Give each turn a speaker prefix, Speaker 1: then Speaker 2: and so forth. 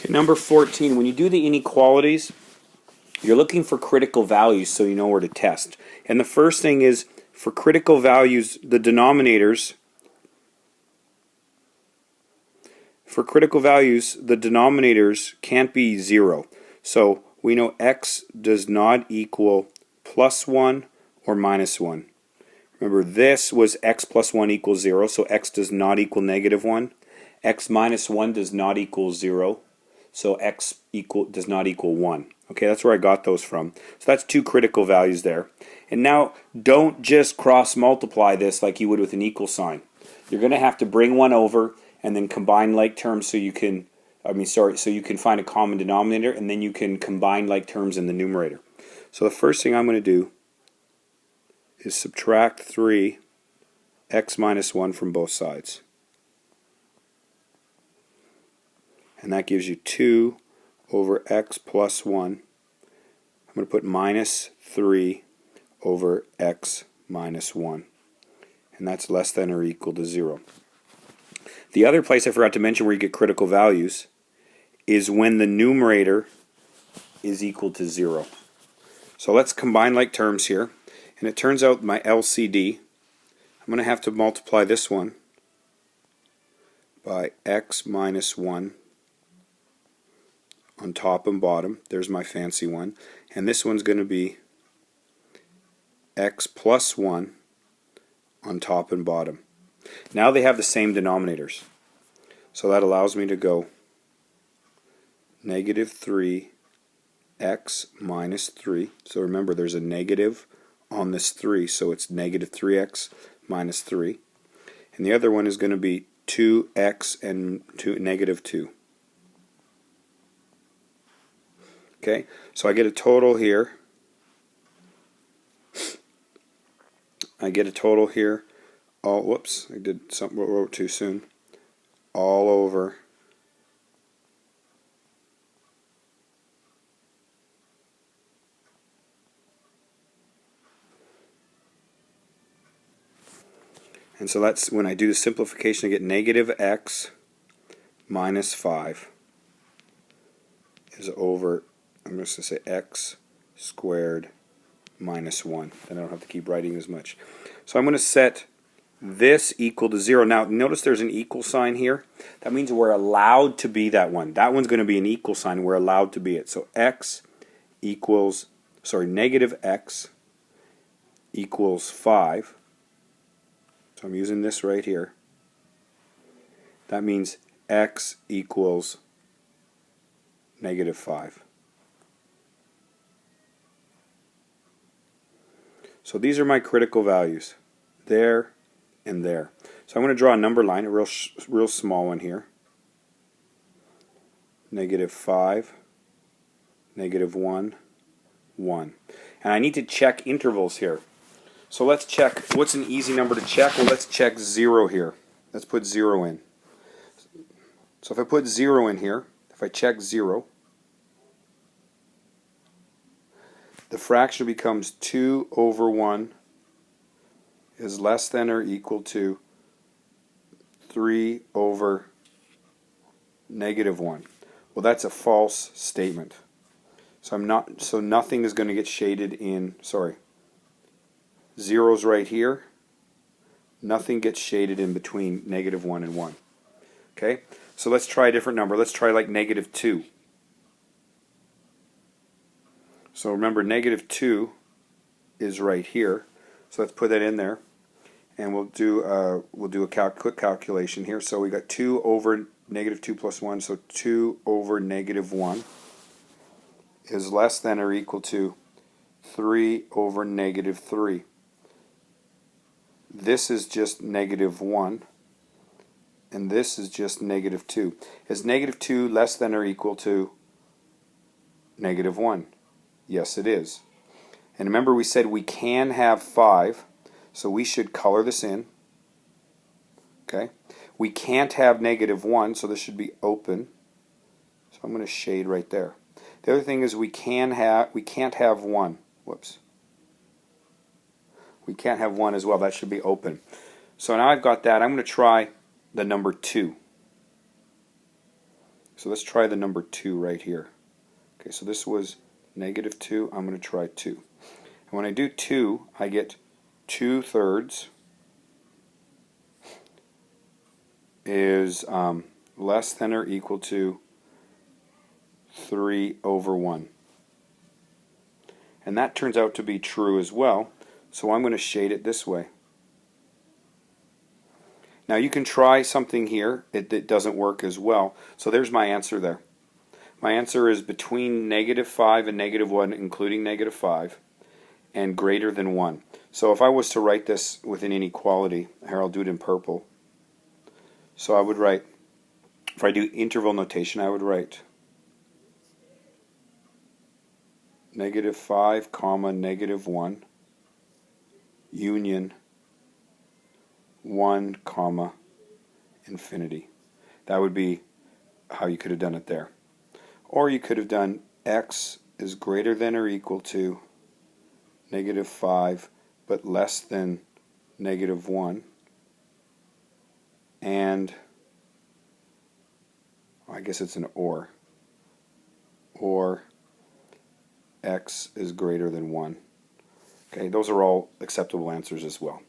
Speaker 1: Number 14, when you do the inequalities, you're looking for critical values so you know where to test. And the first thing is, for critical values, the denominators can't be 0. So we know x does not equal plus 1 or minus 1. Remember, this was x plus 1 equals 0, so x does not equal negative 1. X minus 1 does not equal 0, so x does not equal 1. Okay, that's where I got those from. So that's two critical values there. And now, don't just cross multiply this like you would with an equal sign. You're going to have to bring one over and then combine like terms so you can, so you can find a common denominator, and then you can combine like terms in the numerator. So the first thing I'm going to do is subtract 3 x minus 1 from both sides. And that gives you 2 over x plus 1. I'm going to put minus 3 over x minus 1. And that's less than or equal to 0. The other place I forgot to mention where you get critical values is when the numerator is equal to 0. So let's combine like terms here. And it turns out my LCD, I'm going to have to multiply this one by x minus 1 on top and bottom. There's my fancy one. And this one's going to be x plus 1 on top and bottom. Now they have the same denominators. So that allows me to go negative 3 x minus 3. So remember, there's a negative on this 3, so it's negative 3x minus 3. And the other one is going to be 2x and negative 2. Okay, so I get a total here. Oh, whoops, I did something, wrote too soon. All over and so that's when I do the simplification, I get negative x minus 5 is over, I'm just going to say x squared minus 1. Then I don't have to keep writing as much. So I'm going to set this equal to 0. Now notice there's an equal sign here. That means we're allowed to be that one. That one's going to be an equal sign. We're allowed to be it. So negative x equals 5. So I'm using this right here. That means x equals negative 5. So these are my critical values, there and there. So I'm going to draw a number line, a real small one here. Negative 5, negative 1, 1. And I need to check intervals here. So let's check, what's an easy number to check? Well, let's check 0 here. Let's put 0 in. So if I put 0 in here, if I check 0, the fraction becomes 2 over 1 is less than or equal to 3 over negative 1. Well, that's a false statement. So nothing is going to get shaded in, zero's right here. Nothing gets shaded in between negative 1 and 1. Okay? So let's try a different number. Let's try like negative 2. So remember, negative 2 is right here. So let's put that in there, and we'll do a quick calculation here. So we got 2 over negative 2 plus 1. So 2 over negative 1 is less than or equal to 3 over negative 3. This is just negative 1, and this is just negative 2. Is negative 2 less than or equal to negative 1? Yes, it is. And remember, we said we can have 5, so we should color this in. Okay? We can't have negative 1, so this should be open. So I'm going to shade right there. The other thing is we can't have 1. Whoops. We can't have 1 as well. That should be open. So now I've got that. I'm going to try the number 2. So let's try the number 2 right here. Okay, so this was negative 2. I'm going to try 2. And when I do 2, I get 2/3 is less than or equal to 3/1. And that turns out to be true as well, so I'm going to shade it this way. Now you can try something here that doesn't work as well. So there's my answer there. My answer is between -5 and -1, including -5, and greater than 1. So if I was to write this with an inequality, here I'll do it in purple. So I would write, if I do interval notation, I would write -5, -1, union 1, infinity. That would be how you could have done it there. Or you could have done x is greater than or equal to -5 but less than -1, and I guess it's an or x is greater than 1. Okay, those are all acceptable answers as well.